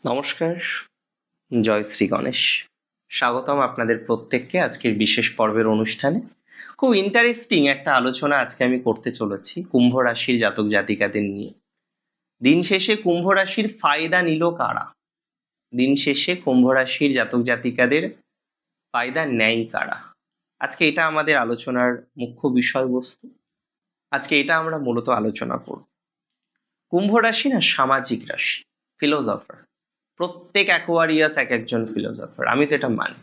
নমস্কার, জয় শ্রী গণেশ। স্বাগতম আপনাদের প্রত্যেককে আজকের বিশেষ পর্বের অনুষ্ঠানে। খুব ইন্টারেস্টিং একটা আলোচনা আজকে আমি করতে চলেছি কুম্ভ রাশির জাতক জাতিকাদের নিয়ে। দিন শেষে কুম্ভ রাশির ফায়দা নিল কারা? দিন শেষে কুম্ভ রাশির জাতক জাতিকাদের ফায়দা নেয় কারা? আজকে এটা আমাদের আলোচনার মুখ্য বিষয়বস্তু। আজকে এটা আমরা মূলত আলোচনা করব। কুম্ভ রাশি না সামাজিক রাশি, ফিলোসফার। প্রত্যেক অ্যাকোয়ারিয়াস এক একজন ফিলোসফার, আমি তো এটা মানি।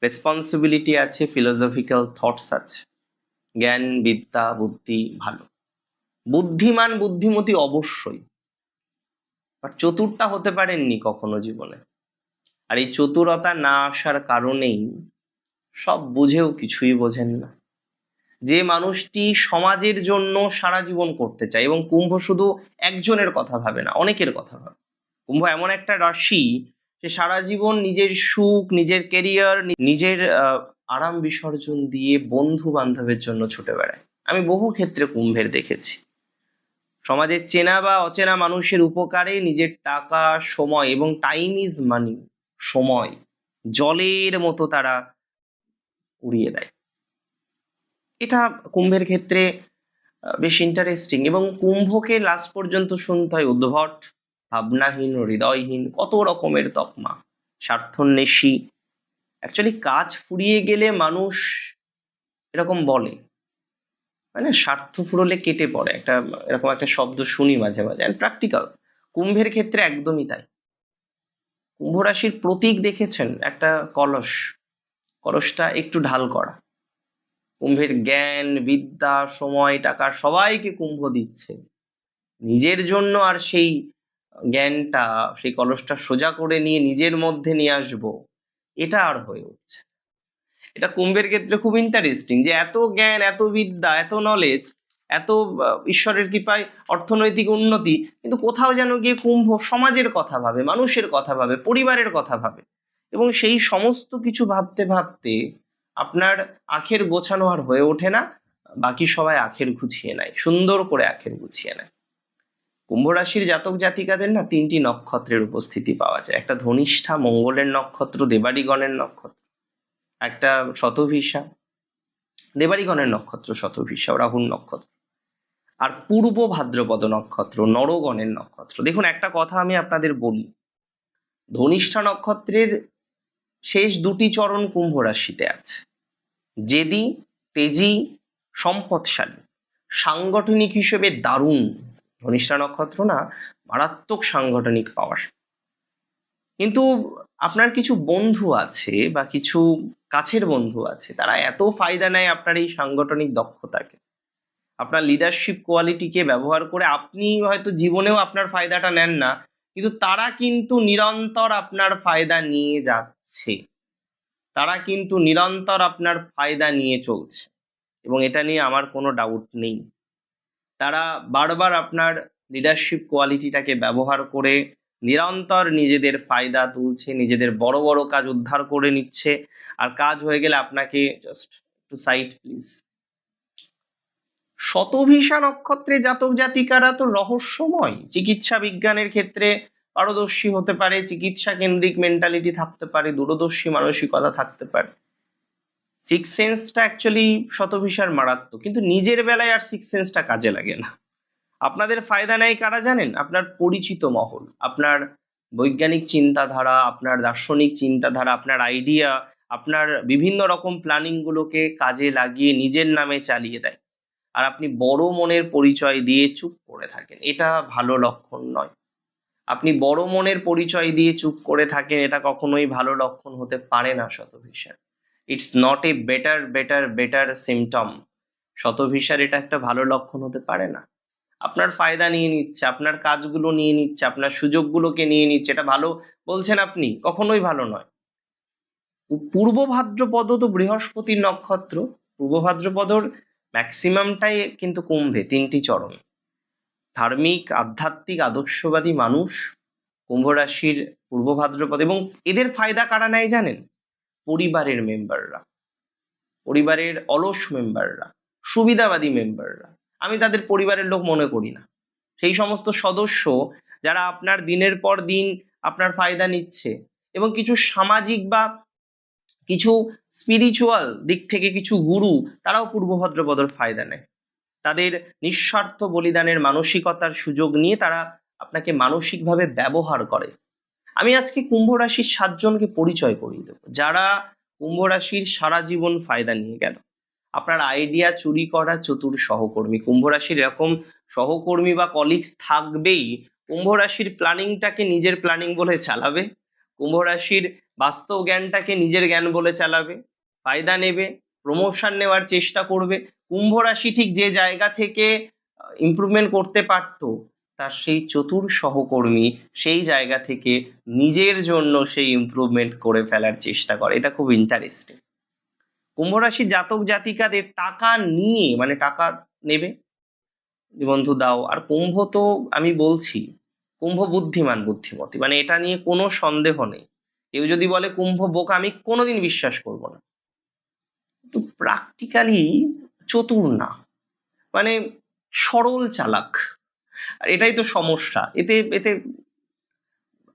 রেসপন্সিবিলিটি আছে, ফিলোসফিক্যাল থটস আছে, জ্ঞান বিদ্যা বুদ্ধি ভালো, বুদ্ধিমান বুদ্ধিমতী অবশ্যই, বাট চতুরটা হতে পারেননি কখনো জীবনে। আর এই চতুরতা না আসার কারণেই সব বুঝেও কিছুই বোঝেন না। যে মানুষটি সমাজের জন্য সারা জীবন করতে চায়, এবং কুম্ভ শুধু একজনের কথা ভাবে না, অনেকের কথা ভাবে। কুম্ভ এমন একটা রাশি যে সারা জীবন নিজের সুখ, নিজের কেরিয়ার, নিজের আরাম বিসর্জন দিয়ে বন্ধু বান্ধবের জন্য ছুটে বেড়ায়। আমি বহু ক্ষেত্রে কুম্ভের দেখেছি। সমাজের চেনা বা অচেনা মানুষের উপকারে নিজের টাকা, সময়, এবং টাইম ইজ মানি, সময় জলের মতো তারা উড়িয়ে দেয়। এটা কুম্ভের ক্ষেত্রে বেশ ইন্টারেস্টিং। এবং কুম্ভকে লাস্ট পর্যন্ত শুনতে হয় উদ্ভট, ভাবনাহীন, হৃদয়হীন, কত রকমের তকমা, স্বার্থন্বেষী। অ্যাকচুয়ালি কাজ ফুরিয়ে গেলে মানুষ এরকম বলে, মানে স্বার্থ ফুরলে কেটে পড়ে, একটা এরকম একটা শব্দ শুনি মাঝে মাঝে। অ্যান্ড প্র্যাকটিক্যাল কুম্ভের ক্ষেত্রে একদমই তাই। কুম্ভ রাশির প্রতীক দেখেছেন, একটা কলস, কলসটা একটু ঢাল করা। কুম্ভের জ্ঞান বিদ্যা সময় টাকা সবাইকে কুম্ভ দিচ্ছে, নিজের জন্য আর সেই জ্ঞানটা, সেই কলসটা সোজা করে নিয়ে নিজের মধ্যে নিয়ে আসবো, এটা আর হয়ে উঠছে। এটা কুম্ভের ক্ষেত্রে খুব ইন্টারেস্টিং যে এত জ্ঞান, এত বিদ্যা, এত নলেজ, এত ঈশ্বরের কৃপায় অর্থনৈতিক উন্নতি, কিন্তু কোথাও যেন গিয়ে কুম্ভ সমাজের কথা ভাবে, মানুষের কথা ভাবে, পরিবারের কথা ভাবে। এবং সেই সমস্ত কিছু ভাবতে ভাবতে আপনার আখের গোছানো আর হয়ে ওঠে না, বাকি সবাই আখের গুছিয়ে নেয়, সুন্দর করে আখের গুছিয়ে নেয়। কুম্ভ রাশির জাতক জাতিকাদের না তিনটি নক্ষত্রের উপস্থিতি পাওয়া যায়। একটা ধনিষ্ঠা, মঙ্গলের নক্ষত্র, দেবাড়িগণের নক্ষত্র। একটা শতভিষা, দেবাড়িগণের নক্ষত্র শতভিষা, রাহুর নক্ষত্র। আর পূর্ব ভাদ্রপদ নক্ষত্র, নরগণের নক্ষত্র। দেখুন, একটা কথা আমি আপনাদের বলি, ধনিষ্ঠা নক্ষত্রের শেষ দুটি চরণ কুম্ভ রাশিতে আছে। জেদি, তেজি, সম্পদশালী, সাংগঠনিক হিসেবে দারুণ। ধনিষ্ঠা নক্ষত্র না মারাত্মক সাংগঠনিক পাওয়ার। কিন্তু আপনার কিছু বন্ধু আছে বা কিছু কাছের বন্ধু আছে, তারা এত ফায়দা নেয় আপনার এই সাংগঠনিক দক্ষতাকে, আপনার লিডারশিপ কোয়ালিটিকে ব্যবহার করে। আপনি হয়তো জীবনেও আপনার ফায়দাটা নেন না, কিন্তু তারা কিন্তু নিরন্তর আপনার ফায়দা নিয়ে যাচ্ছে, তারা কিন্তু নিরন্তর আপনার ফায়দা নিয়ে চলছে, এবং এটা নিয়ে আমার কোনো ডাউট নেই। তারা বারবার আপনার লিডারশিপ কোয়ালিটিটাকে ব্যবহার করে নিরন্তর নিজেদের ফায়দা তুলছে, নিজেদের বড় বড় কাজ উদ্ধার করে নিচ্ছে। আর কাজ হয়ে গেলে আপনাকে জাস্ট টু সাইড প্লিজ। শতভিষা নক্ষত্রে জাতক জাতিকারা তো রহস্যময়, চিকিৎসা বিজ্ঞানের ক্ষেত্রে পারদর্শী হতে পারে, চিকিৎসা কেন্দ্রিক মেন্টালিটি থাকতে পারে, দূরদর্শী মানসিকতা থাকতে পারে। সিক্স সেন্সটা অ্যাকচুয়ালি শতভিষার মারাত্মক, কিন্তু নিজের বেলায় আর সিক্স সেন্সটা কাজে লাগে না। আপনাদের ফায়দা নেয় কারা জানেন? আপনার পরিচিত মহল, আপনার বৈজ্ঞানিক চিন্তাধারা, আপনার দার্শনিক চিন্তাধারা, আপনার আইডিয়া, আপনার বিভিন্ন রকম প্ল্যানিং গুলোকে কাজে লাগিয়ে নিজের নামে চালিয়ে দেয়। আর আপনি বড় মনের পরিচয় দিয়ে চুপ করে থাকেন, এটা ভালো লক্ষণ নয়। আপনি বড় মনের পরিচয় দিয়ে চুপ করে থাকেন, এটা কখনোই ভালো লক্ষণ হতে পারে না শতভিষার। It's not a better better better symptom. শতভিষার এটা একটা ভালো লক্ষণ হতে পারে না। আপনার ফায়দা নিয়ে নিচ্ছে, আপনার কাজগুলো নিয়ে নিচ্ছে, আপনার সুযোগগুলোকে নিয়ে নিচ্ছে, এটা ভালো বলছেন আপনি? কখনোই ভালো নয়। পূর্ব ভাদ্রপদ তো বৃহস্পতির নক্ষত্র। পূর্ব ভাদ্রপদর ম্যাক্সিমামটাই কিন্তু কুম্ভে, তিনটি চরণ। ধার্মিক, আধ্যাত্মিক, আদর্শবাদী মানুষ কুম্ভ রাশির পূর্ব ভাদ্রপদ। এবং এদের ফায়দা কারা নেয় জানেন? পরিবারের মেম্বাররা, পরিবারের অলস মেম্বাররা, সুবিধাবাদী মেম্বাররা। আমি তাদের পরিবারের লোক মনে করি না। সেই সমস্ত সদস্য যারা আপনার দিনের পর দিন আপনার ফায়দা নিচ্ছে, এবং কিছু সামাজিক বা কিছু স্পিরিচুয়াল দিক থেকে কিছু গুরু, তারাও পূর্ব ভাদ্রপদর ফায়দা নেয়। তাদের নিঃস্বার্থ বলিদানের মানসিকতার সুযোগ নিয়ে তারা আপনাকে মানসিকভাবে ব্যবহার করে। আমি আজকে কুম্ভ রাশির 7 জনকে পরিচয় করিয়ে দেবো, যারা কুম্ভ রাশির সারা জীবন ফায়দা নিয়ে গেল। আপনার আইডিয়া চুরি করা চতুর সহকর্মী। কুম্ভ রাশির এরকম সহকর্মী বা কলিগস থাকবেই। কুম্ভ রাশির প্ল্যানিংটাকে নিজের প্ল্যানিং বলে চালাবে, কুম্ভ রাশির বাস্তব জ্ঞানটাকে নিজের জ্ঞান বলে চালাবে, ফায়দা নেবে, প্রমোশন নেওয়ার চেষ্টা করবে। কুম্ভ রাশি ঠিক যে জায়গা থেকে ইমপ্রুভমেন্ট করতে পারতো, তার সেই চতুর সহকর্মী সেই জায়গা থেকে নিজের জন্য সেই ইমপ্রুভমেন্ট করে ফেলার চেষ্টা করে। এটা খুব ইন্টারেস্টিং। কুম্ভ রাশির জাতক জাতিকাদের টাকা নিয়ে, মানে টাকা নেবে, বন্ধু দাও। আর কুম্ভ তো আমি বলছি, কুম্ভ বুদ্ধিমান বুদ্ধিমতী, মানে এটা নিয়ে কোনো সন্দেহ নেই। কেউ যদি বলে কুম্ভ বোকা, আমি কোনোদিন বিশ্বাস করব না। তো প্র্যাকটিক্যালি চতুর না, মানে সরল চালাক। আর এটাই তো সমস্যা, এতে এতে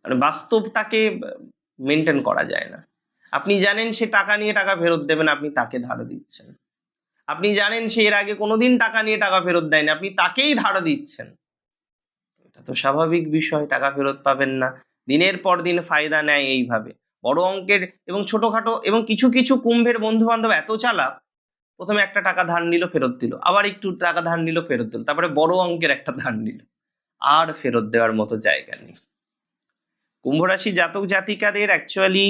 মানে বাস্তবটাকে মেনটেন করা যায় না। আপনি জানেন সে টাকা নিয়ে টাকা ফেরত দেবেন, আপনি তাকে ধার দিচ্ছেন। আপনি জানেন সে এর আগে কোনোদিন টাকা নিয়ে টাকা ফেরত দেয়নি, আপনি তাকেই ধার দিচ্ছেন। এটা তো স্বাভাবিক বিষয়, টাকা ফেরত পাবেন না। দিনের পর দিন ফায়দা নেয় এইভাবে বড় অঙ্কের এবং ছোটখাটো। এবং কিছু কিছু কুম্ভের বন্ধু বান্ধব এত চালাক, প্রথমে একটা টাকা ধার নিল, ফেরত দিল, আবার একটু টাকা ধার নিল, ফেরত দিল, তারপরে বড় অঙ্কের একটা ধার নিল, আর ফেরত দেওয়ার মতো জায়গা নেই। কুম্ভ রাশি জাতক জাতিকাদের অ্যাকচুয়ালি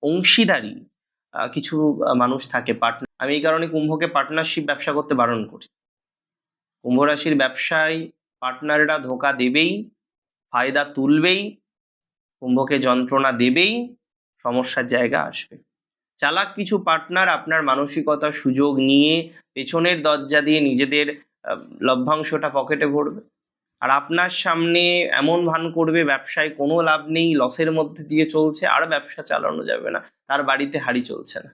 অংশীদারি কিছু মানুষ থাকে, পার্টনার। আমি এই কারণে কুম্ভকে পার্টনারশিপ ব্যবসা করতে বারণ করি। কুম্ভ রাশির ব্যবসায় পার্টনাররা ধোকা দেবেই, ফায়দা তুলবেই, কুম্ভকে যন্ত্রণা দেবেই, সমস্যার জায়গা আসবে। চালাক কিছু পার্টনার আপনার মানসিকতার সুযোগ নিয়ে পেছনের দরজা দিয়ে নিজেদের লভ্যাংশটা পকেটে ভরবে, আর আপনার সামনে এমন ভান করবে ব্যবসায় কোনো লাভ নেই, লসের মধ্যে দিয়ে চলছে, আর ব্যবসা চালানো যাবে না, তার বাড়িতে হাঁড়ি চলছে না।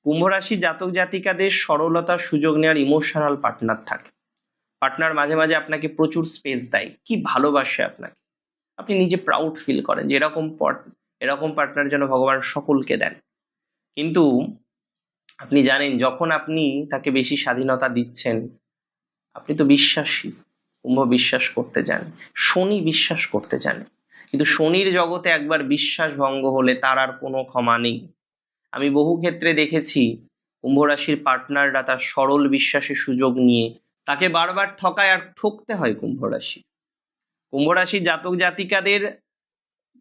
কুম্ভ রাশি জাতক জাতিকাদের সরলতার সুযোগ নেওয়ার ইমোশনাল পার্টনার থাকে। পার্টনার মাঝে মাঝে আপনাকে প্রচুর স্পেস দেয়, কি ভালোবাসে আপনাকে, আপনি নিজে প্রাউড ফিল করেন যে এরকম পার্টনার যেন ভগবান সকলকে দেন। কিন্তু আপনি জানেন, যখন আপনি তাকে বেশি স্বাধীনতা দিচ্ছেন, আপনি তো বিশ্বাসী, কুম্ভ বিশ্বাস করতে জানে, শনি বিশ্বাস করতে জানে, কিন্তু শনির জগতে একবার বিশ্বাস ভঙ্গ হলে তার আর কোনো ক্ষমা নেই। আমি বহু ক্ষেত্রে দেখেছি কুম্ভ রাশির পার্টনাররা তার সরল বিশ্বাসের সুযোগ নিয়ে তাকে বারবার ঠকায়, আর ঠকতে হয় কুম্ভ রাশি। কুম্ভ রাশির জাতক জাতিকাদের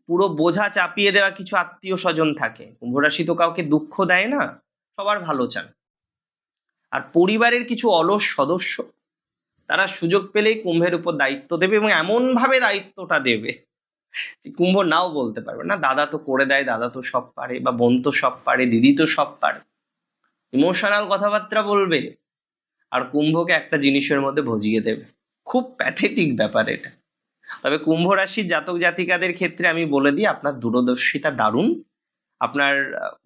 পুরো বোঝা চাপিয়ে দেওয়া কিছু আত্মীয় স্বজন থাকে। কুম্ভ রাশি তো কাউকে দুঃখ দেয় না, সবার ভালো চান। আর পরিবারের কিছু অলস সদস্য, তারা সুযোগ পেলেই কুম্ভের উপর দায়িত্ব দেবে, এবং এমন ভাবে দায়িত্বটা দেবে যে কুম্ভ নাও বলতে পারবে না, দাদা তো করে দেয়, দাদা তো সব পারে, বা বোন তো সব পারে, দিদি তো সব পারে। ইমোশনাল কথাবার্তা বলবে, আর কুম্ভকে একটা জিনিসের মধ্যে ভজিয়ে দেবে। খুব প্যাথেটিক ব্যাপার এটা। তবে কুম্ভ রাশির জাতক জাতিকাদের ক্ষেত্রে আমি বলে দিই, আপনার দূরদর্শিতা দারুণ। আপনার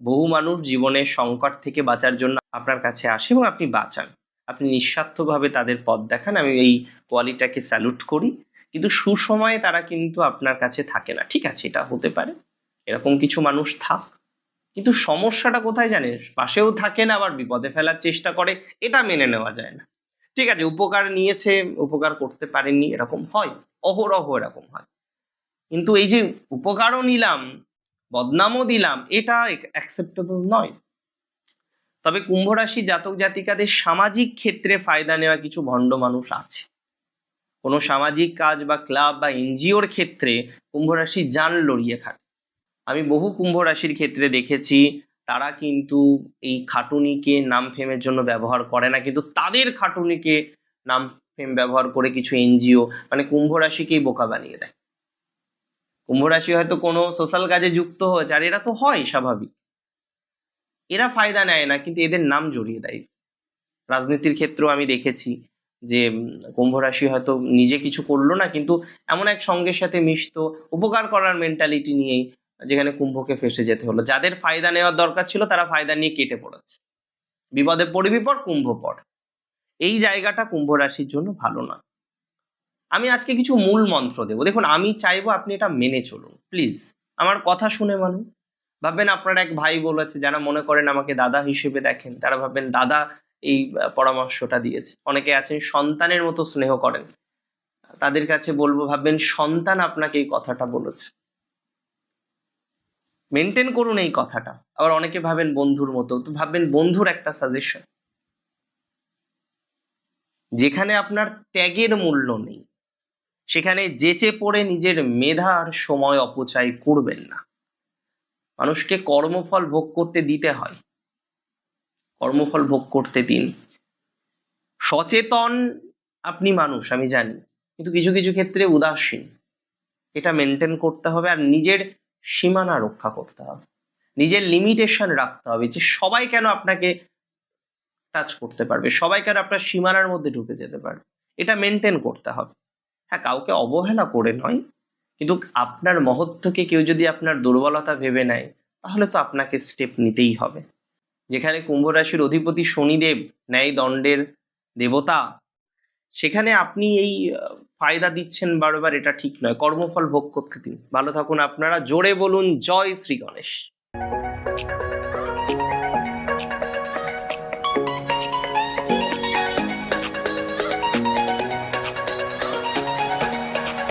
বহু মানুষ জীবনের সংকট থেকে বাঁচার জন্য আপনার কাছে আসে এবং আপনি বাঁচান। আপনি নিঃস্বার্থভাবে তাদের পথ দেখান, আমি এই কোয়ালিটাকে স্যালুট করি। কিন্তু সুসময়ে তারা কিন্তু আপনার কাছে থাকে না। ঠিক আছে, এটা হতে পারে, এরকম কিছু মানুষ থাক, কিন্তু সমস্যাটা কোথায় জানেন, পাশেও থাকে না, আবার বিপদে ফেলার চেষ্টা করে, এটা মেনে নেওয়া যায় না। ঠিক আছে, উপকার নিয়েছে, উপকার করতে পারেননি, এরকম হয়, অহরহ এরকম হয়। কিন্তু এই যে উপকারও নিলাম, বদনামও দিলাম, এটা অ্যাকসেপ্টেবল নয়। তবে কুম্ভ রাশি জাতক জাতিকাদের সামাজিক ক্ষেত্রে ফায়দা নেওয়া কিছু ভণ্ড মানুষ আছে। কোনো সামাজিক কাজ বা ক্লাব বা এনজিওর ক্ষেত্রে কুম্ভ রাশি জান লড়িয়ে খাটে। আমি বহু কুম্ভ রাশির ক্ষেত্রে দেখেছি, তারা কিন্তু এই খাটুনিকে নাম ফেমের জন্য ব্যবহার করে না, কিন্তু তাদের খাটুনিকে নাম ফেম ব্যবহার করে কিছু এনজিও, মানে কুম্ভ রাশিকেই বোকা বানিয়ে দেয়। কুম্ভ রাশি হয়তো কোনো সোশ্যাল কাজে যুক্ত হয়েছে, আর এরা তো হয় স্বাভাবিক, এরা ফায়দা নেয় না, কিন্তু এদের নাম জড়িয়ে দেয়। রাজনীতির ক্ষেত্রেও আমি দেখেছি যে কুম্ভ রাশি হয়তো নিজে কিছু করলো না, কিন্তু এমন এক সঙ্গের সাথে মিশতো উপকার করার মেন্টালিটি নিয়েই, যেখানে কুম্ভকে ফেসে যেতে হলো। যাদের ফায়দা নেওয়ার দরকার ছিল, তারা ফায়দা নিয়ে কেটে পড়েছে। বিপদে পড়বি পর, কুম্ভ পড়। এই জায়গাটা কুম্ভ রাশির জন্য ভালো না। আমি আজকে কিছু মূল মন্ত্র দেবো, দেখুন আমি চাইবো আপনি এটা মেনে চলুন। প্লিজ আমার কথা শুনে মানুন। ভাববেন আপনার এক ভাই বলেছে, যারা মনে করেন আমাকে দাদা হিসেবে দেখেন তারা ভাববেন দাদা এই পরামর্শটা দিয়েছে। অনেকে আছেন সন্তানের মতো স্নেহ করেন, তাদের কাছে বলবো ভাববেন সন্তান আপনাকে এই কথাটা বলেছে। মেনটেন করুন এই কথাটা। আবার অনেকে ভাবেন বন্ধুর মতো, তো ভাববেন বন্ধুর একটা সাজেশন। যেখানে আপনার ত্যাগের মূল্য নেই সেখানে যেচে পড়ে নিজের মেধা আর সময় অপচয় করবেন না। মানুষকে কর্মফল ভোগ করতে দিতে হয়, কর্মফল ভোগ করতে দিন। সচেতন আপনি মানুষ আমি জানি, কিন্তু কিছু কিছু ক্ষেত্রে উদাসীন, এটা মেনটেন করতে হবে। আর নিজের সীমানা রক্ষা করতে হবে, নিজের লিমিটেশন রাখতে হবে, যে সবাই কেন আপনাকে টাচ করতে পারবে, সবাই কেন আপনার সীমানার মধ্যে ঢুকে যেতে পারবে, এটা মেনটেন করতে হবে। হ্যাঁ, কাউকে অবহেলা করে নয়, কিন্তু আপনার মহত্বকে কেউ যদি আপনার দুর্বলতা ভেবে নেয় তাহলে তো আপনাকে স্টেপ নিতেই হবে। যেখানে কুম্ভ রাশির অধিপতি শনিদেব ন্যায় দণ্ডের দেবতা, সেখানে আপনি এই ফায়দা দিচ্ছেন বারবার, এটা ঠিক নয়। কর্মফল ভোগ করতে দিন। ভালো থাকুন আপনারা। জোরে বলুন জয় শ্রী গণেশ।